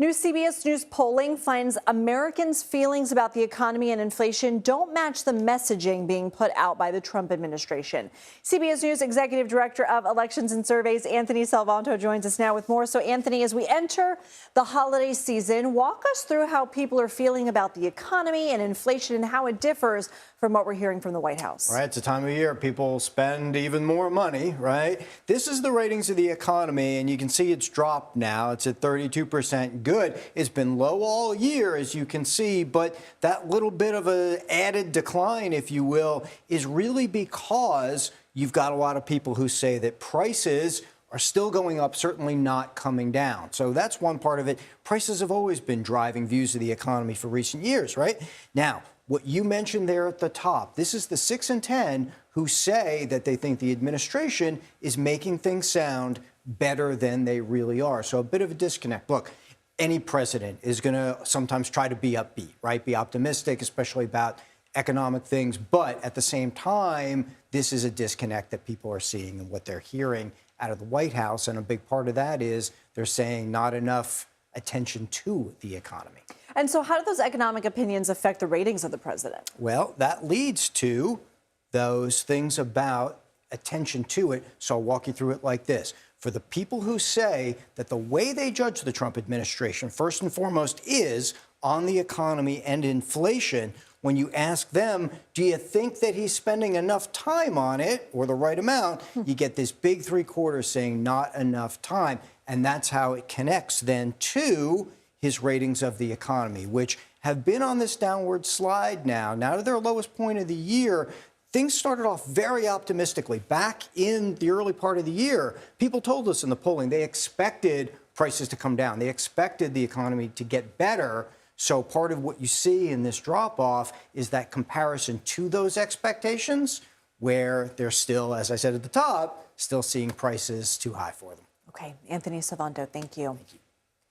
New CBS News polling finds Americans' feelings about the economy and inflation don't match the messaging being put out by the Trump administration. CBS News Executive Director of Elections and Surveys, Anthony Salvanto, joins us now with more. So, Anthony, as we enter the holiday season, walk us through how people are feeling about the economy and inflation and how it differs from what we're hearing from the White House. Right, it's a time of year people spend even more money, right? This is the ratings of the economy, and you can see it's dropped now. It's at 32%. Good. It's been low all year, as you can see, but that little bit of an added decline, if you will, is really because you've got a lot of people who say that prices are still going up, certainly not coming down. So that's one part of it. Prices have always been driving views of the economy for recent years, right? Now, what you mentioned there at the top, this is the 6 in 10 who say that they think the administration is making things sound better than they really are. So a bit of a disconnect. Look, any president is going to sometimes try to be upbeat, right? Be optimistic, especially about economic things. But at the same time, this is a disconnect that people are seeing and what they're hearing out of the White House. And a big part of that is they're saying not enough attention to the economy. And so how do those economic opinions affect the ratings of the president? Well, that leads to those things about attention to it. So I'll walk you through it like this. For the people who say that the way they judge the Trump administration, first and foremost, is on the economy and inflation, when you ask them, do you think that he's spending enough time on it or the right amount, you get this big 3/4 saying not enough time. And that's how it connects then to his ratings of the economy, which have been on this downward slide now to their lowest point of the year. Things started off very optimistically. Back in the early part of the year, people told us in the polling they expected prices to come down. They expected the economy to get better. So part of what you see in this drop-off is that comparison to those expectations, where they're still, as I said at the top, still seeing prices too high for them. Okay, Anthony Salvanto, thank you. Thank you.